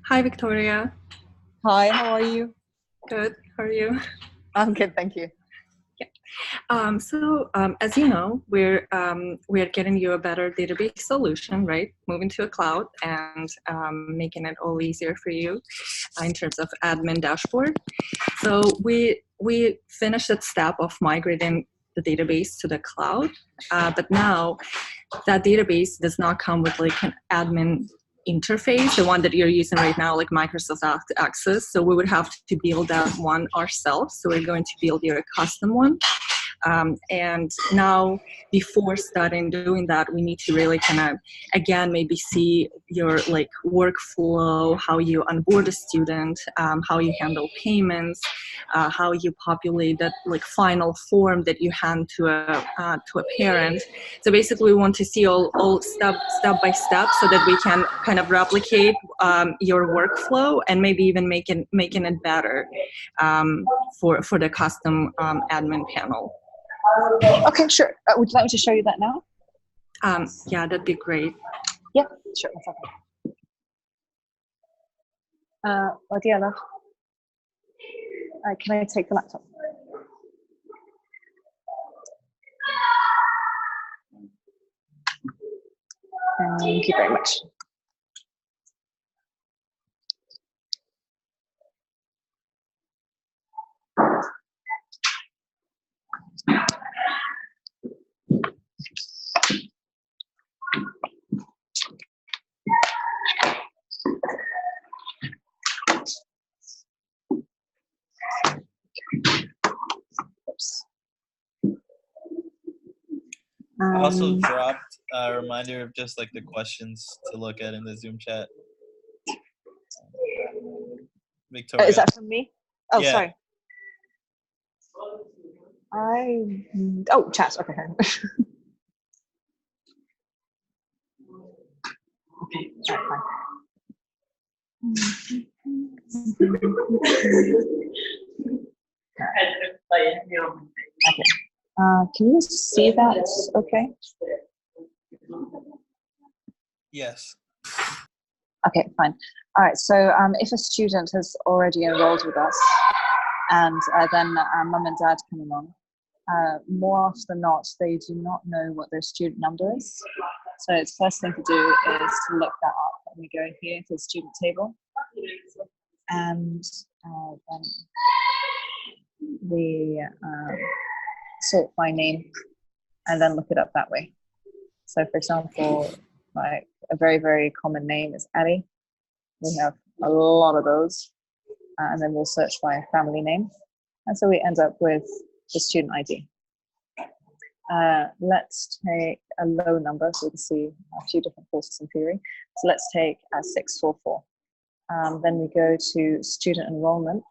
Hi, Victoria. Hi, how are you? Good. How are you? I'm good, thank you. As you know, we're getting you a better database solution, right? Moving to a cloud and making it all easier for you in terms of admin dashboard. So we finished that step of migrating the database to the cloud, but now that database does not come with like an admin interface, the one that you're using right now, like Microsoft Access. So we would have to build that one ourselves. So we're going to build you a custom one. And now, before starting doing that, we need to really kind of, again, maybe see your like workflow, how you onboard a student, how you handle payments, how you populate that like final form that you hand to a parent. So basically, we want to see all step by step, so that we can kind of replicate your workflow and maybe even making it better for the custom admin panel. Okay, sure. Would you like me to show you that now? Yeah, that'd be great. Yeah, sure. Odiela, can I take the laptop? Thank you very much. Oops. I also dropped a reminder of just like the questions to look at in the Zoom chat. Victoria. Is that from me? Oh, Yeah. sorry. Chat. Okay. Okay, sorry, fine. Okay. Can you see that? Okay. Yes. Okay, fine. All right. So if a student has already enrolled with us, and then mum and dad come along, more often than not, they do not know what their student number is. So the first thing to do is to look that up. And we go here to the student table, and then we sort by name, and then look it up that way. So, for example, like a very, very common name is Ali. We have a lot of those, and then we'll search by a family name, and so we end up with the student ID. Let's take a low number so we can see a few different courses in theory. So let's take 644. Then we go to student enrollment,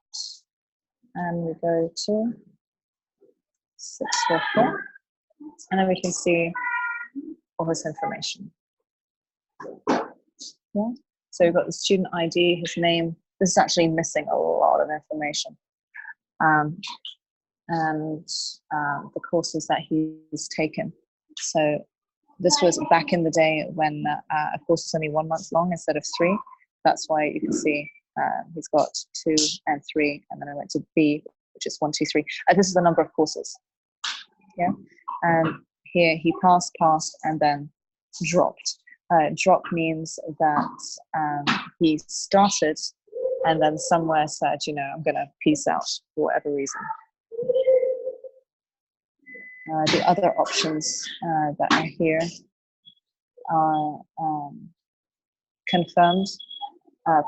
and we go to 644, and then we can see all this information. Yeah. So we've got the student ID, his name. This is actually missing a lot of information. And the courses that he's taken. So this was back in the day when a course was only 1 month long instead of 3. That's why you can see he's got 2 and 3, and then I went to B, which is 1, 2, 3. This is the number of courses. Yeah, and here he passed, and then dropped. Drop means that he started and then somewhere said, I'm going to peace out for whatever reason. The other options that are here are confirmed,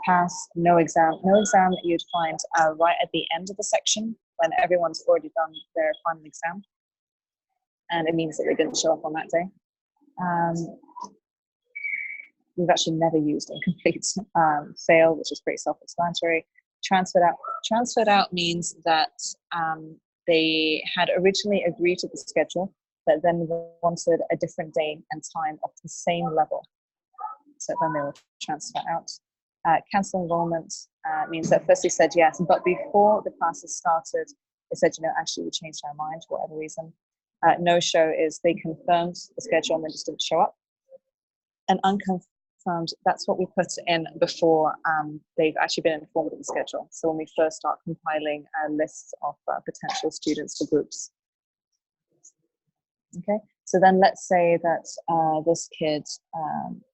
pass, no exam. No exam you'd find right at the end of the section when everyone's already done their final exam. And it means that they didn't show up on that day. We've actually never used incomplete. Fail, which is pretty self-explanatory. Transferred out means that they had originally agreed to the schedule, but then wanted a different day and time of the same level. So then they will transfer out. Cancel enrollment means that first they said yes, but before the classes started, they said, actually we changed our mind for whatever reason. No-show is they confirmed the schedule and then just didn't show up. and unconfirmed, that's what we put in before they've actually been informed of the schedule. So when we first start compiling lists of potential students for groups. Okay, so then let's say that this kid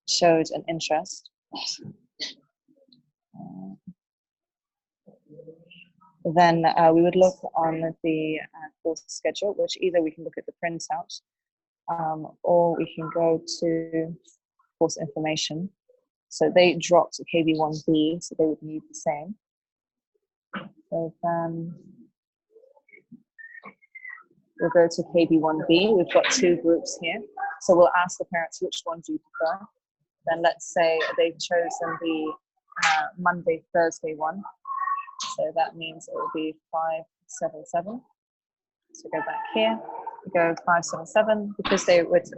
showed an interest. Then we would look on the course schedule, which either we can look at the printout or we can go to course information. So they dropped KB1B, so they would need the same. So then we'll go to KB1B. We've got two groups here. So we'll ask the parents, which one do you prefer? Then let's say they've chosen the Monday, Thursday one. So that means it will be 577. So go back here, we go 577, because they would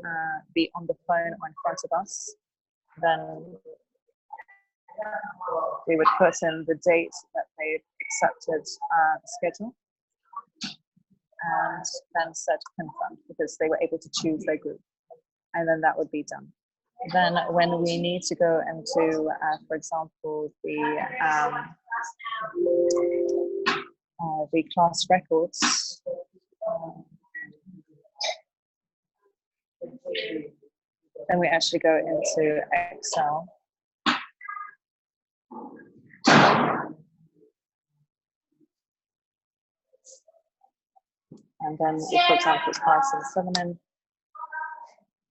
be on the phone or in front of us. Then we would put in the date that they accepted the schedule, and then set confirmed, because they were able to choose their group. And then that would be done. Then when we need to go into, for example, the class records, then we actually go into Excel. And then if, for example, it's 577 in,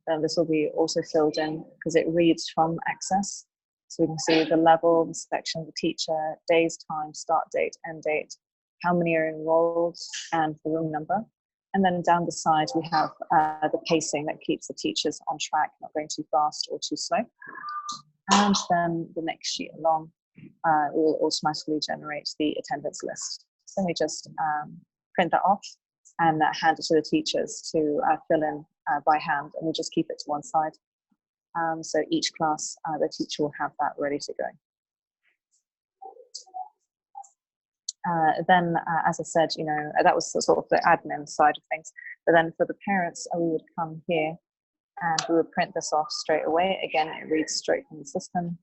then this will be also filled in because it reads from Access. So we can see the level, the section, the teacher, days, time, start date, end date, how many are enrolled, and the room number. And then down the side, we have the pacing that keeps the teachers on track, not going too fast or too slow. And then the next sheet along will automatically generate the attendance list. So we just print that off and hand it to the teachers to fill in by hand, and we just keep it to one side. So each class, the teacher will have that ready to go. Then, as I said, you know, that was sort of the admin side of things. But then for the parents, we would come here and we would print this off straight away. Again, it reads straight from the system.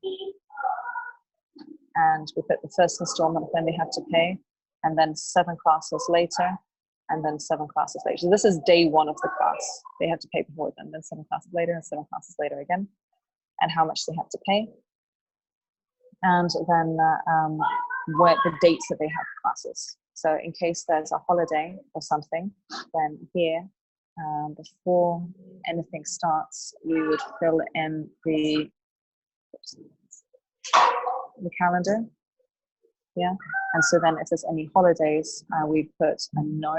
And we put the first installment when they have to pay, and then 7 classes later, and then 7 classes later. So this is day 1 of the class. They have to pay before then 7 classes later, and 7 classes later again, and how much they have to pay. And then where the dates that they have classes. So in case there's a holiday or something, then here, before anything starts, we would fill in the calendar. Yeah, and so then if there's any holidays, we put a no,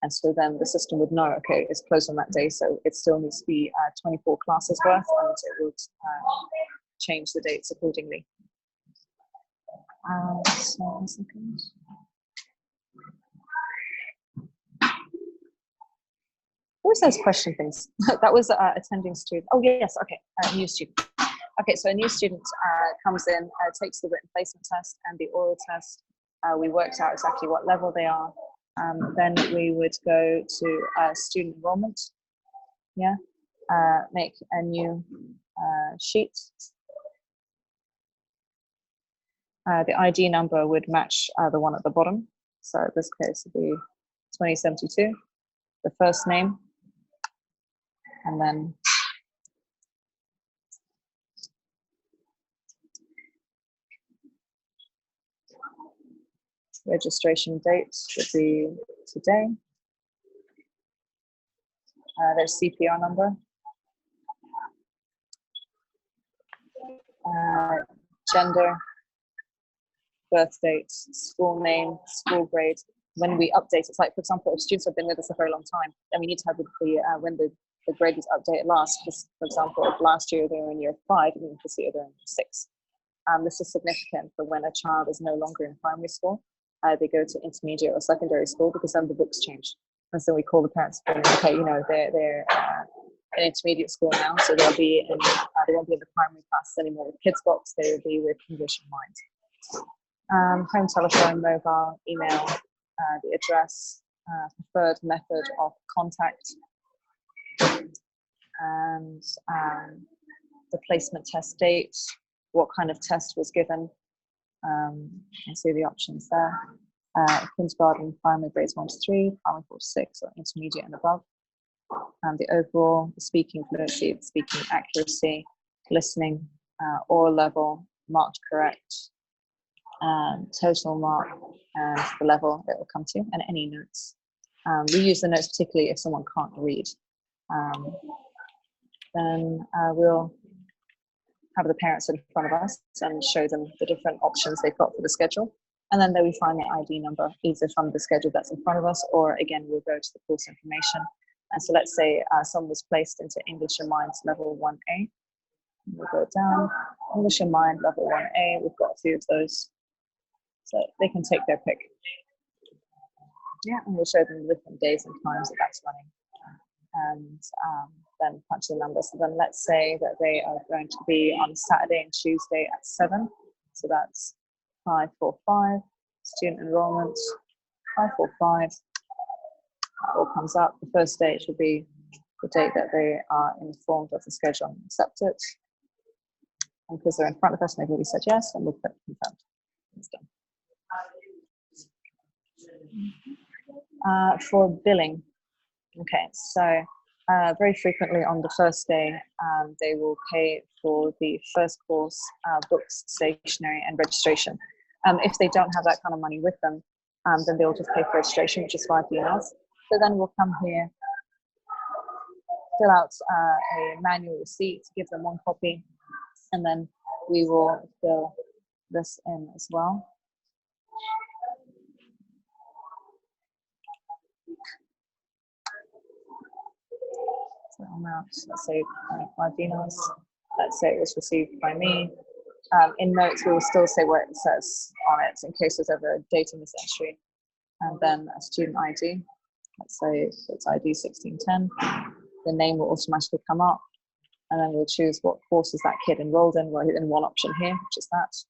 and so then the system would know, okay, it's closed on that day, so it still needs to be 24 classes worth, and it would change the dates accordingly. So 1 second. What was those question things? That was attending student. Oh yes, okay, new student. Okay, so a new student comes in, takes the written placement test and the oral test. We worked out exactly what level they are. Then we would go to student enrollment. Yeah, make a new sheet. The ID number would match the one at the bottom. So in this case, it would be 2072, the first name, and then registration date would be today. Their CPR number. Gender, birth date, school name, school grade. When we update, it's like, for example, if students have been with us a very long time, then we need to have when the grade was updated last. Because, for example, if last year they were in year 5, we need to see they're in 6. This is significant for when a child is no longer in primary school. They go to intermediate or secondary school, because then the books change. And so we call the parents, okay, you know, they're in intermediate school now, so they'll be in, they won't be in the primary classes anymore with Kids Box, they will be with English in Mind. Home telephone, mobile, email, the address, preferred method of contact, and the placement test date, what kind of test was given. You see the options there. Kindergarten, primary grades 1 to 3, primary 4 to 6, or intermediate and above. And the overall, the speaking fluency, the speaking accuracy, listening, oral level, marked correct, total mark, and the level it will come to, and any notes. We use the notes particularly if someone can't read. Then we'll have the parents in front of us and show them the different options they've got for the schedule. And then we find the ID number either from the schedule that's in front of us, or again, we'll go to the course information. And so let's say someone was placed into English and Minds level 1A. We'll go down, English and Mind level 1A. We've got a few of those. So they can take their pick. Yeah, and we'll show them the different days and times that that's running. And then punch the numbers. So then let's say that they are going to be on Saturday and Tuesday at 7. So that's 545, student enrollment, 545. That all comes up. The first date should be the date that they are informed of the schedule and accept it. And because they're in front of us and they've already said yes, and we'll click confirmed. It's done. For billing, okay, so very frequently on the first day, they will pay for the first course, books, stationery, and registration. If they don't have that kind of money with them, then they'll just pay for registration, which is 5 dinars. So then we'll come here, fill out a manual receipt, give them 1 copy, and then we will fill this in as well. So amount, let's say 5 dinars. Let's say it was received by me. In notes, we will still say what it says on it in case there's ever a data misentry. And then a student ID. Let's say it's ID 1610. The name will automatically come up. And then we'll choose what course is that kid enrolled in. We're in one option here, which is that.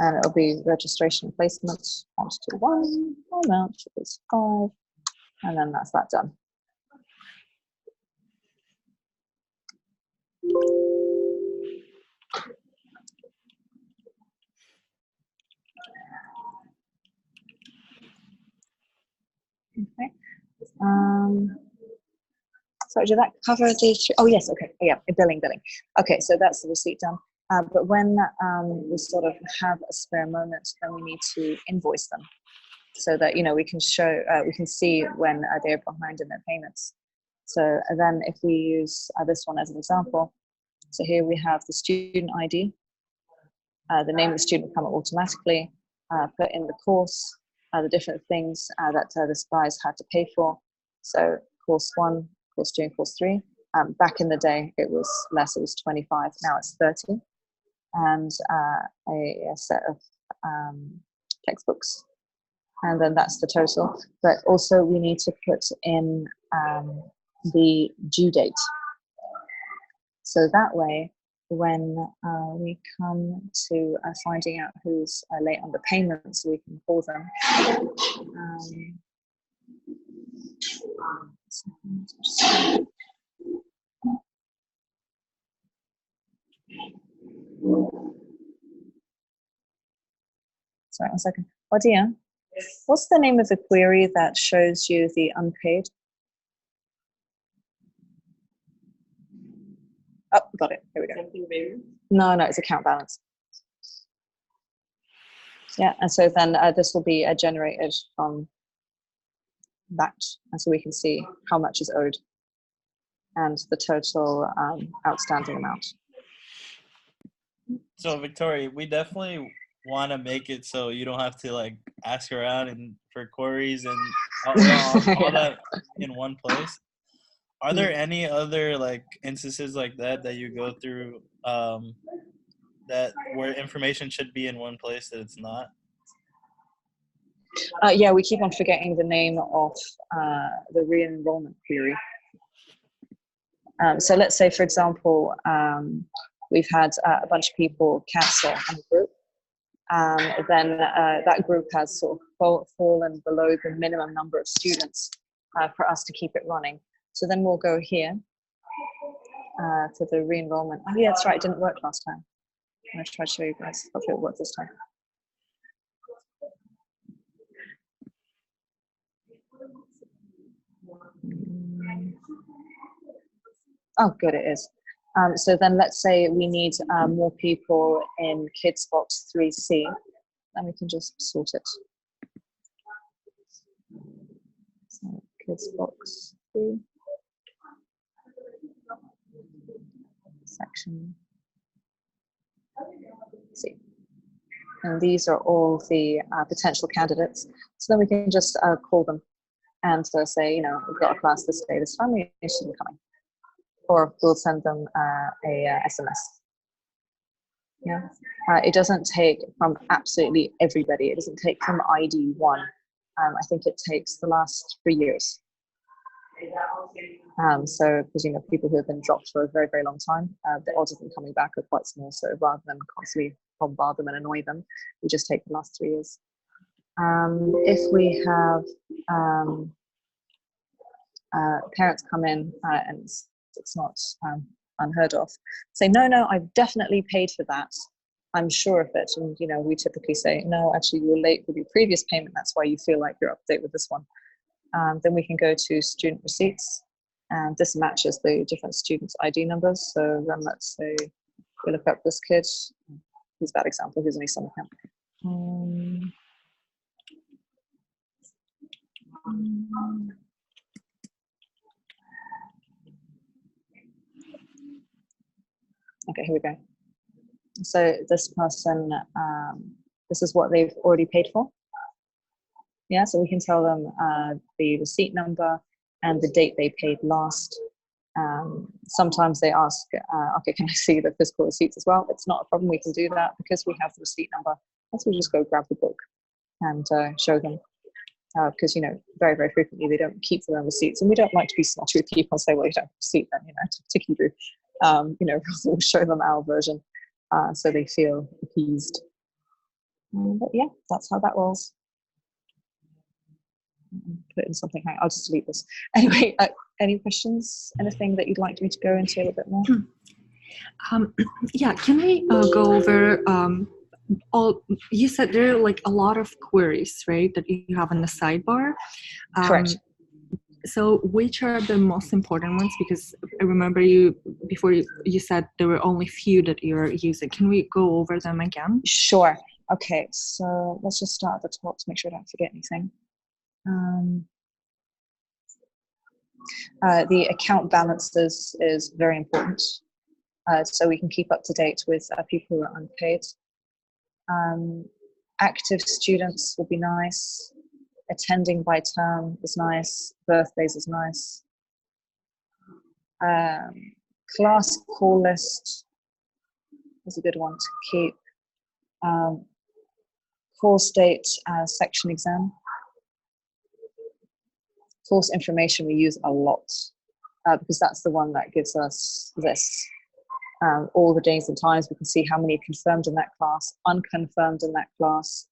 And it'll be registration and placement, 1 to 1, amount is 5. And then that's that done. Okay. So did that cover the 3? Oh yes, okay. Yeah, billing. Okay, so that's the receipt done. But when we sort of have a spare moment, then we need to invoice them, so that we can show, we can see when they're behind in their payments. So then if we use this one as an example, so here we have the student ID. The name of the student will come up automatically. Put in the course, the different things that this guy's had to pay for. So course 1, course 2, and course 3. Back in the day, it was less, it was 25, now it's 30. And a set of textbooks. And then that's the total. But also we need to put in the due date. So that way, when we come to finding out who's late on the payments, we can call them. Sorry, 1 second. Wadia, what's the name of the query that shows you the unpaid? Oh, got it. Here we go. No, it's account balance. Yeah, and so then this will be generated from that, and so we can see how much is owed and the total outstanding amount. So Victoria, we definitely want to make it so you don't have to like ask around and for queries and all that in one place. Are there any other like instances like that you go through that where information should be in one place that it's not? Yeah, we keep on forgetting the name of the re-enrollment query. So let's say, for example, we've had a bunch of people cancel on a group. Then that group has sort of fallen below the minimum number of students for us to keep it running. So then we'll go here for the re-enrollment. Oh yeah, that's right, it didn't work last time. I'm going to try to show you guys. Hopefully it worked this time. Oh, good, it is. So then let's say we need more people in Kids Box 3C, and we can just sort it. So Kids Box 3, section C. And these are all the potential candidates. So then we can just call them and say, you know, we've got a class this day, this time, you should be coming. Or we'll send them a SMS. Yeah, it doesn't take from absolutely everybody. It doesn't take from ID 1. I think it takes the last 3 years. So, because you know, people who have been dropped for a very, very long time, the odds of them coming back are quite small. So rather than constantly bombard them and annoy them, we just take the last 3 years. If we have parents come in and it's not unheard of, say, no, I've definitely paid for that, I'm sure of it. And you know, we typically say, no, actually you were late with your previous payment, that's why you feel like you're up to date with this one. Then we can go to student receipts, and this matches the different students' ID numbers. So then let's say we look up this kid. He's a bad example, here's only summer camp. Okay, here we go. So this person, this is what they've already paid for. Yeah, so we can tell them the receipt number and the date they paid last. Sometimes they ask, okay, can I see the physical receipts as well? It's not a problem, we can do that because we have the receipt number. Let's we just go grab the book and show them. Because, you know, very, very frequently they don't keep their own receipts, and we don't like to be snotty with people and say, well, you don't have a receipt then, you know, to keep you. You know, we'll show them our version so they feel appeased. But yeah, that's how that rolls. Put in something. I'll just delete this. Anyway, any questions? Anything that you'd like me to go into a little bit more? Yeah, can we go over you said there are like a lot of queries, right, that you have in the sidebar? Correct. So which are the most important ones? Because I remember before you said there were only few that you're using. Can we go over them again? Sure. Okay, so let's just start at the top to make sure I don't forget anything. The account balances is very important, so we can keep up to date with people who are unpaid. Active students would be nice. Attending by term is nice. Birthdays is nice. Class call list is a good one to keep. Course date, section exam. Course information we use a lot because that's the one that gives us this. All the days and times, we can see how many are confirmed in that class, unconfirmed in that class,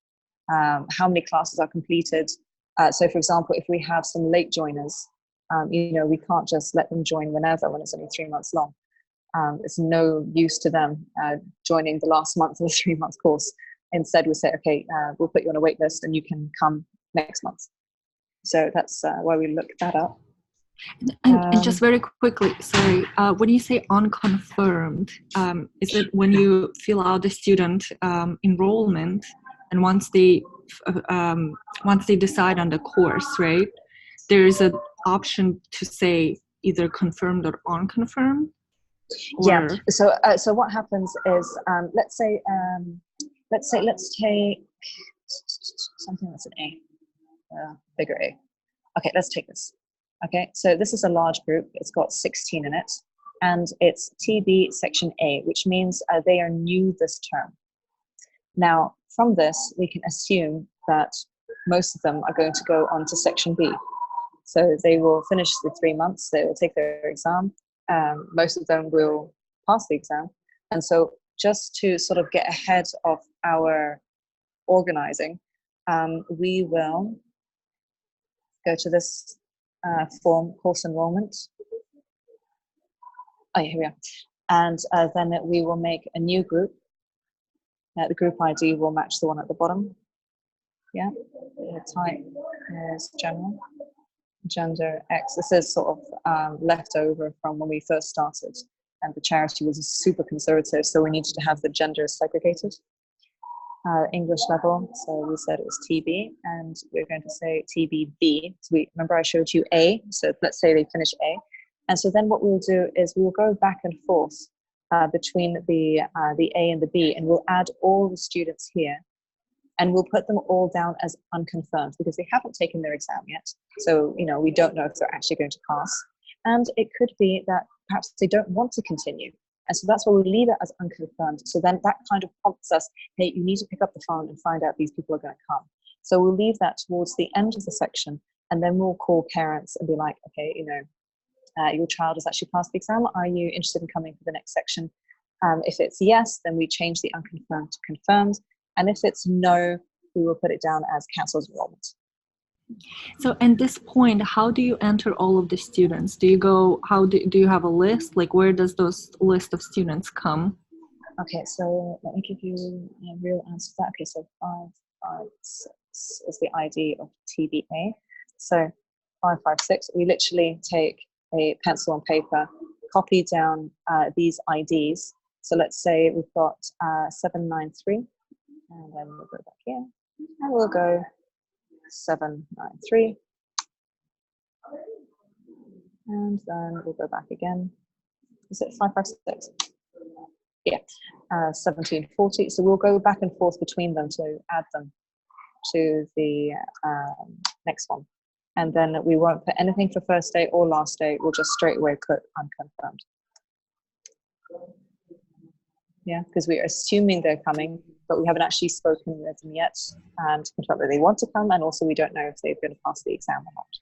how many classes are completed. So for example, if we have some late joiners, you know, we can't just let them join whenever when it's only 3 months long. It's no use to them joining the last month of the 3-month course. Instead, we say, okay, we'll put you on a wait list and you can come next month. So that's why we look that up. And just very quickly, sorry, when you say unconfirmed, is it when you fill out the student enrollment, and once they decide on the course, right, there is an option to say either confirmed or unconfirmed? Or... Yeah. So what happens is, let's take something that's an A, bigger A. Okay, let's take this. Okay, so this is a large group. It's got 16 in it, and it's TB section A, which means they are new this term. Now, from this, we can assume that most of them are going to go on to section B. So they will finish the 3 months, they will take their exam. Most of them will pass the exam. And so just to sort of get ahead of our organizing, we will go to this form, course enrollment. Oh, yeah, here we are. And then we will make a new group. The group ID will match the one at the bottom. Yeah, the type is general. Gender X. This is sort of left over from when we first started, and the charity was super conservative, so we needed to have the gender segregated. English level, so we said it was TB, and we're going to say TBB. So remember I showed you A, so let's say they finish A. And so then what we'll do is we'll go back and forth between the A and the B, and we'll add all the students here, and we'll put them all down as unconfirmed because they haven't taken their exam yet. So, you know, we don't know if they're actually going to pass. And it could be that perhaps they don't want to continue. And so that's why we leave it as unconfirmed. So then that kind of prompts us, hey, you need to pick up the phone and find out these people are going to come. So we'll leave that towards the end of the section, and then we'll call parents and be like, okay, you know, your child has actually passed the exam. Are you interested in coming for the next section? If it's yes, then we change the unconfirmed to confirmed. And if it's no, we will put it down as cancelled enrollment. So at this point, how do you enter all of the students? Do you go, do you have a list? Like, where does those list of students come? Okay, so let me give you a real answer to that. Okay, so 556 is the ID of TBA. So 556, we literally take a pencil and paper, copy down these IDs. So let's say we've got 793, and then we'll go back here, and we'll go 793, and then we'll go back again. Is it 556? Yeah, 1740. So we'll go back and forth between them to add them to the next one. And then we won't put anything for first day or last day. We'll just straight away put unconfirmed. Yeah, because we're assuming they're coming, but we haven't actually spoken with them yet to confirm that they want to come, and also we don't know if they're going to pass the exam or not.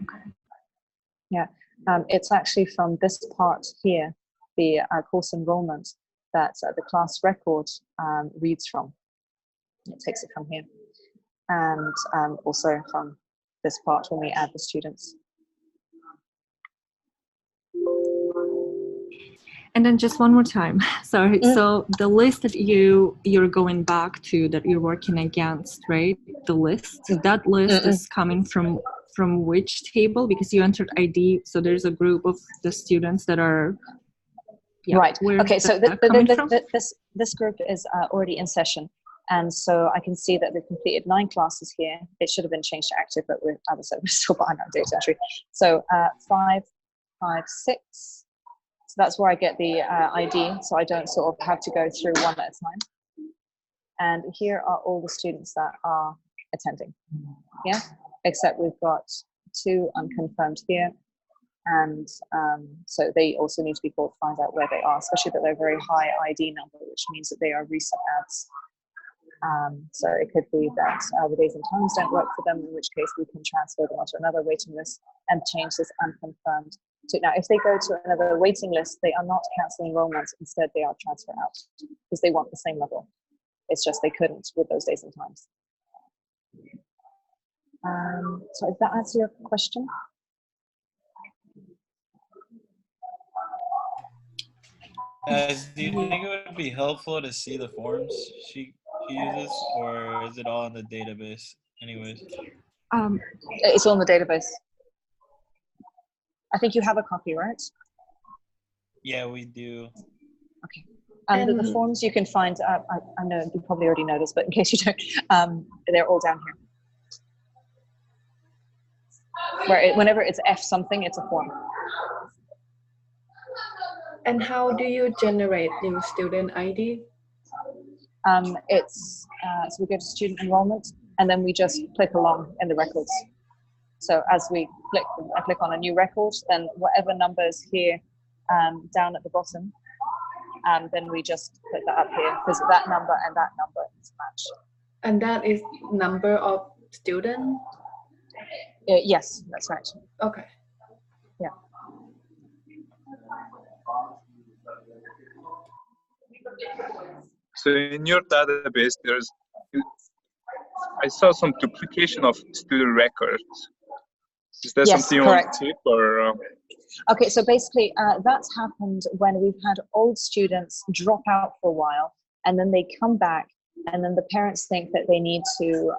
Okay. Yeah, it's actually from this part here, the course enrollment, that the class record reads from. It takes it from here. And also from this part when we add the students. And then just one more time, sorry. So the list that you're going back to, that you're working against, right? The list, that list is coming from which table? Because you entered ID, so there's a group of the students that are, yeah, right. Okay, so this group is already in session. And so I can see that they've completed 9 classes here. It should have been changed to active, but we're still behind our data entry. So 5, 5, 6. So that's where I get the ID, so I don't sort of have to go through one at a time. And here are all the students that are attending. Yeah, except we've got 2 unconfirmed here. And so they also need to be called to find out where they are, especially that they're a very high ID number, which means that they are recent ads. So it could be that the days and times don't work for them, in which case we can transfer them onto another waiting list and change this unconfirmed to, now if they go to another waiting list, they are not cancelling enrollments, instead they are transfer out because they want the same level. It's just they couldn't with those days and times. So does that answer your question? Do you think it would be helpful to see the forms she uses, or is it all in the database anyways? It's all in the database. I think you have a copy, right? Yeah, we do. Okay. And the forms you can find, I know you probably already know this, but in case you don't, they're all down here. Where whenever it's F something, it's a form. And how do you generate new student ID? So we go to student enrollment, and then we just click along in the records. So as we click on a new record, then whatever number is here down at the bottom, then we just put that up here, because that number and that number is matched. And that is number of student? Yes, that's right. Okay. Yeah. So in your database, I saw some duplication of student records. Is that yes, something you correct. want to keep, or? Okay, so basically that's happened when we've had old students drop out for a while and then they come back and then the parents think that they need to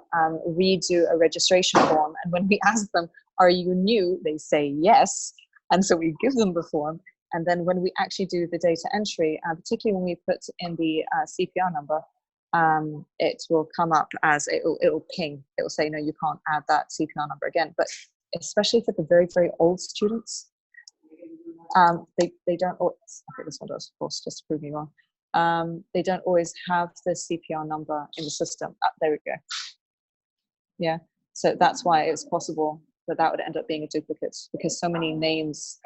redo a registration form. And when we ask them, are you new? They say yes. And so we give them the form. And then when we actually do the data entry, particularly when we put in the CPR number, it will come up as it will ping. It will say, no, you can't add that CPR number again. But especially for the very, very old students, they don't always, okay, this one does, of course, just to prove me wrong. They don't always have the CPR number in the system. There we go. Yeah, so that's why it's possible that that would end up being a duplicate, because so many names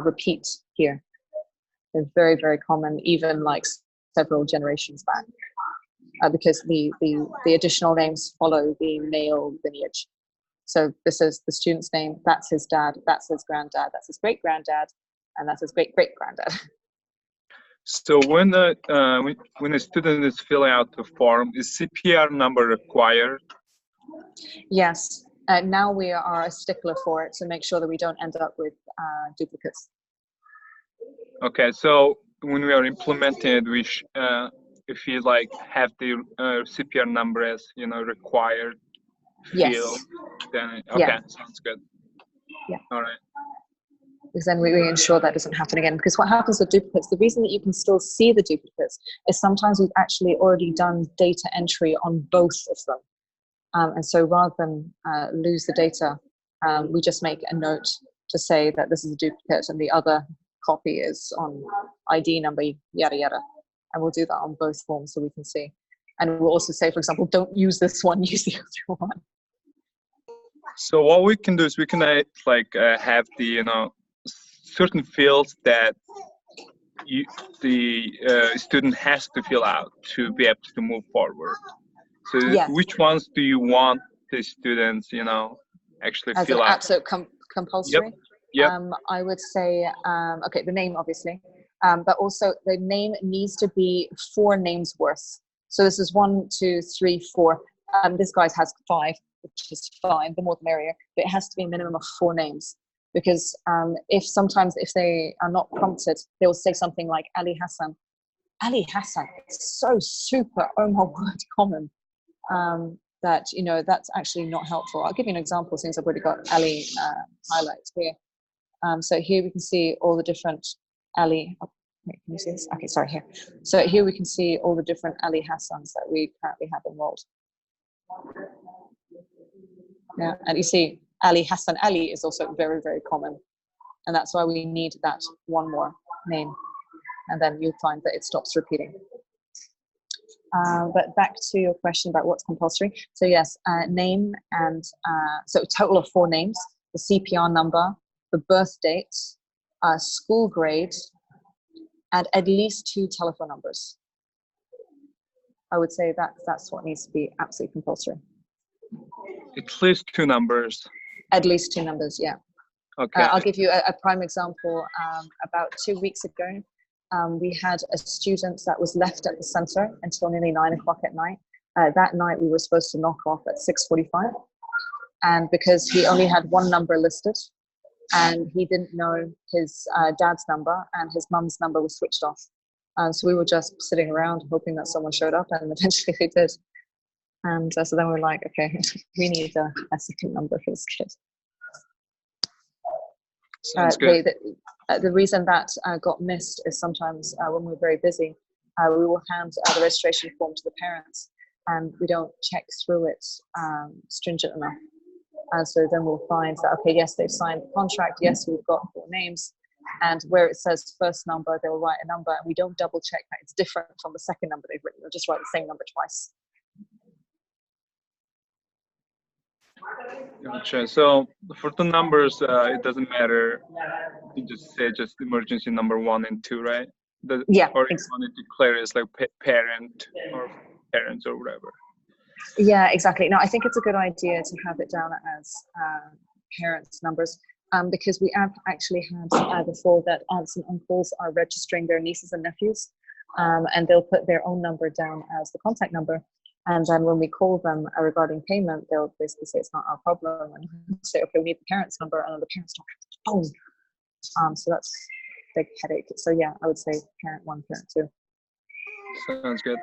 repeat here. They're very, very common, even like several generations back, because the additional names follow the male lineage. So this is the student's name, that's his dad, that's his granddad, that's his great-granddad, and that's his great-great-granddad. So when a student is filling out the form, is CPR number required? Yes. Now we are a stickler for it to make sure that we don't end up with duplicates. Okay, so when we are implementing it, if you like have the CPR number as required field, Yes. then okay, Yeah. Sounds good. Yeah. All right. Because then we ensure that doesn't happen again. Because what happens with duplicates, the reason that you can still see the duplicates is sometimes we've actually already done data entry on both of them. And so rather than lose the data, we just make a note to say that this is a duplicate and the other copy is on ID number, yada, yada. And we'll do that on both forms so we can see. And we'll also say, for example, don't use this one, use the other one. So what we can do is we can have the certain fields that the student has to fill out to be able to move forward. So yes. Which ones do you want the students actually as fill an out? absolute compulsory? Yep. I would say okay, the name obviously, but also the name needs to be 4 names worth. So this is 1, 2, 3, 4. This guy has 5, which is fine, the more the merrier, but it has to be a minimum of 4 names, because if they are not prompted, they'll say something like Ali Hassan. Ali Hassan, it's so super, oh my word, common, that that's actually not helpful. I'll give you an example since I've already got Ali highlights here. So here we can see all the different Ali. Oh, wait, can you see this? Okay, sorry, here. So here we can see all the different Ali Hassans that we currently have enrolled. Yeah, and you see Ali Hassan Ali is also very, very common, and that's why we need that one more name, and then you'll find that it stops repeating. But back to your question about what's compulsory. So yes, name and so a total of 4 names, the CPR number, the birth date, school grade, and at least 2 telephone numbers. I would say that's what needs to be absolutely compulsory. At least 2 numbers. At least 2 numbers, yeah. Okay. I'll give you a prime example. About 2 weeks ago, we had a student that was left at the center until nearly 9 o'clock at night. That night we were supposed to knock off at 6:45. And because he only had 1 number listed and he didn't know his dad's number and his mum's number was switched off. So we were just sitting around hoping that someone showed up, and eventually they did. And so then we were like, okay, we need a second number for this kid. Sounds good. The reason that got missed is sometimes when we're very busy, we will hand the registration form to the parents and we don't check through it stringent enough. And so then we'll find that, okay, yes, they've signed the contract, yes, we've got 4 names, and where it says first number, they'll write a number, and we don't double check that it's different from the second number they've written. They'll just write the same number twice. Gotcha. So for the numbers, it doesn't matter. You just say just emergency number 1 and 2, right? Yeah. Or you want to declare it as like parent or parents or whatever. Yeah, exactly. No, I think it's a good idea to have it down as parents' numbers, because we have actually had before that aunts and uncles are registering their nieces and nephews, and they'll put their own number down as the contact number. And then when we call them regarding payment, they'll basically say it's not our problem, and say, okay, we need the parents' number, and the parents don't have the phone. So that's a big headache. So yeah, I would say parent 1, parent 2. Sounds good.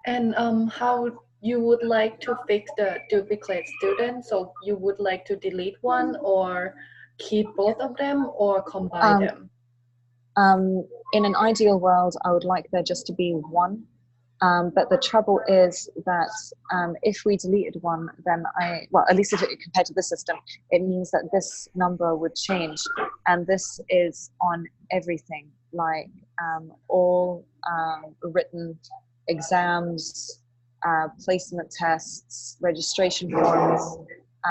And how you would like to fix the duplicate student? So you would like to delete one or keep both of them or combine Um, them? In an ideal world, I would like there just to be one. But the trouble is that if we deleted one, then well, at least if it, compared to the system, it means that this number would change. And this is on everything, like all written exams, placement tests, registration forms,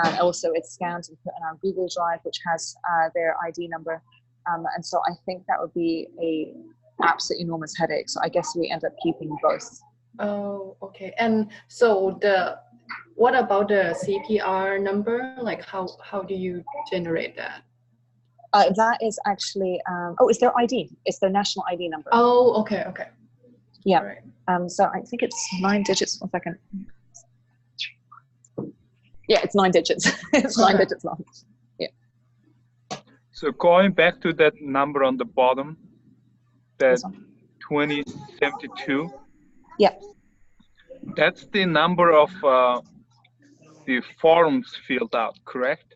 and also it's scanned and put in our Google Drive, which has their ID number. And so I think that would be a absolutely enormous headache. So I guess we end up keeping both. Oh, okay. And so what about the CPR number? Like how do you generate that? That is actually, it's their ID. It's their national ID number. Oh, okay, okay. Yeah. Right. So I think it's 9 digits. 1 second. Yeah, it's 9 digits. It's 9 digits long. Yeah. So going back to that number on the bottom, that 2072. Yeah. That's the number of the forms filled out, correct?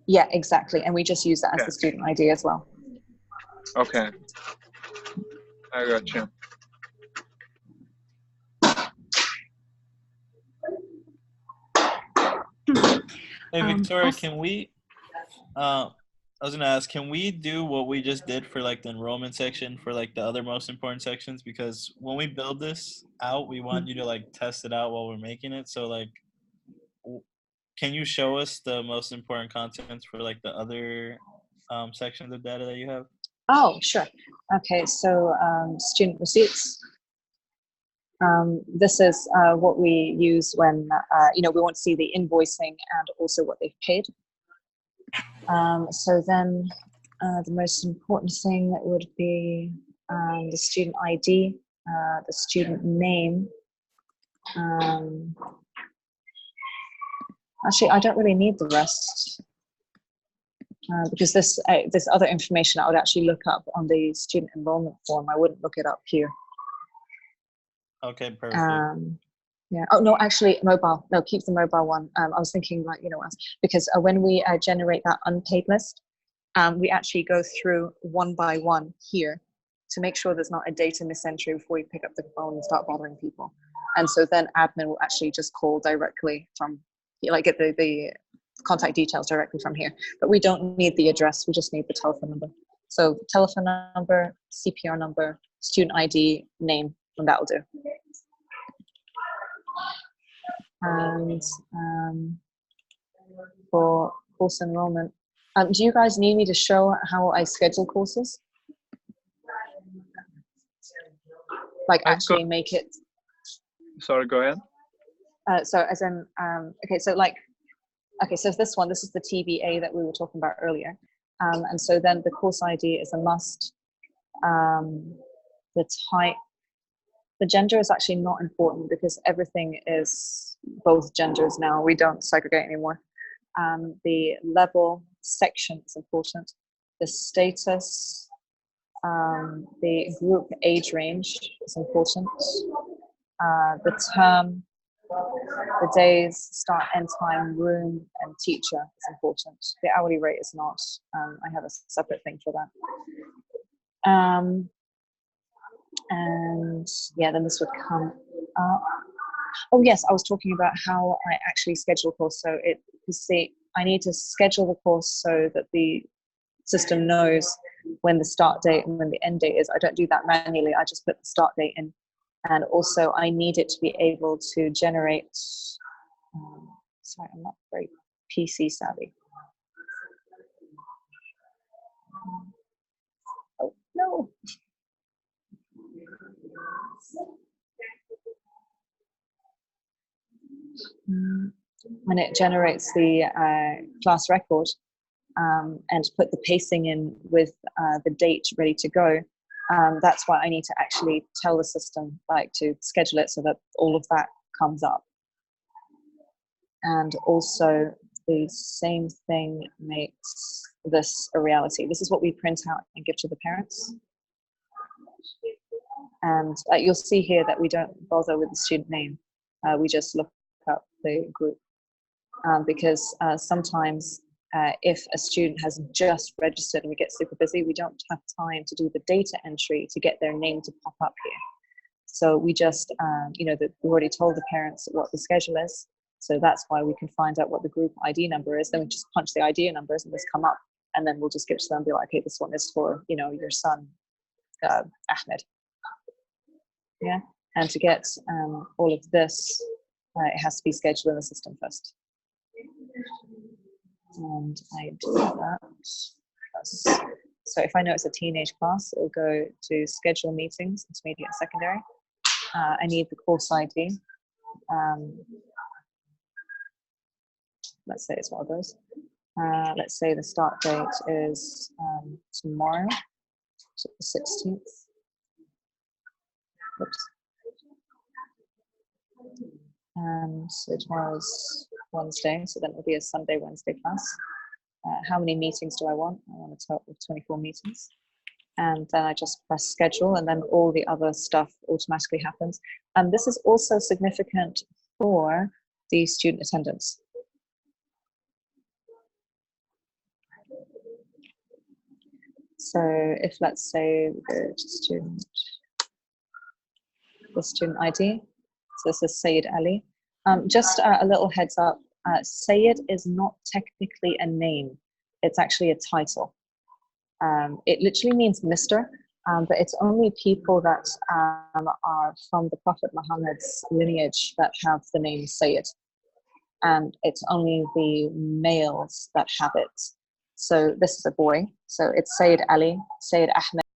Yeah, exactly. And we just use that as the student ID as well. Okay. I got you. Hey, Victoria, can we, I was gonna ask, can we do what we just did for like the enrollment section for like the other most important sections? Because when we build this out, we want you to like test it out while we're making it. So like, can you show us the most important contents for like the other sections of data that you have? Oh, sure. Okay, so student receipts. This is what we use when, we want to see the invoicing and also what they've paid. So then the most important thing would be the student ID, the student name. Actually, I don't really need the rest because this other information I would actually look up on the student enrollment form. I wouldn't look it up here. Okay, perfect. Yeah. Oh no, actually, mobile. No, keep the mobile one. I was thinking, like, because when we generate that unpaid list, we actually go through one by one here to make sure there's not a data misentry before we pick up the phone and start bothering people. And so then admin will actually just call directly from, like, get the contact details directly from here. But we don't need the address. We just need the telephone number. So telephone number, CPR number, student ID, name, and that will do. And for course enrollment, do you guys need me to show how I schedule courses? Like actually make it. Sorry, go ahead. So as in, okay, so this is the TBA that we were talking about earlier. And so then the course ID is a must. The type, the gender is actually not important because everything is both genders now. We don't segregate anymore. The level, section is important. The status, the group age range is important. The term, the days, start, end time, room, and teacher is important. The hourly rate is not. I have a separate thing for that. And yeah, then this would come up. Oh yes, I was talking about how I actually schedule a course. So I need to schedule the course so that the system knows when the start date and when the end date is. I don't do that manually. I just put the start date in. And also I need it to be able to generate, sorry, I'm not very PC savvy. Oh, no. When it generates the class record and put the pacing in with the date ready to go, that's why I need to actually tell the system, like, to schedule it so that all of that comes up. And also the same thing makes this a reality. This is what we print out and give to the parents. And you'll see here that we don't bother with the student name. We just look up the group. Because sometimes if a student has just registered and we get super busy, we don't have time to do the data entry to get their name to pop up here. So we just, we already told the parents what the schedule is. So that's why we can find out what the group ID number is. Then we just punch the ID numbers and this come up. And then we'll just give it to them and be like, okay, this one is for, your son, Ahmed. Yeah. And to get all of this, it has to be scheduled in the system first. And I do that. So if I know it's a teenage class, it'll go to schedule meetings, intermediate and secondary. I need the course ID. Let's say it's one of those. Let's say the start date is tomorrow, so the 16th. Oops. And so tomorrow's Wednesday, so then it'll be a Sunday, Wednesday class. How many meetings do I want? I want a total of 24 meetings. And then I just press schedule, and then all the other stuff automatically happens. And this is also significant for the student attendance. So if, let's say, we go to the student ID. So this is Sayed Ali. Just a little heads up, Sayed is not technically a name. It's actually a title. It literally means Mr., but it's only people that are from the Prophet Muhammad's lineage that have the name Sayyid. And it's only the males that have it. So this is a boy. So it's Sayyid Ali, Sayyid Ahmed.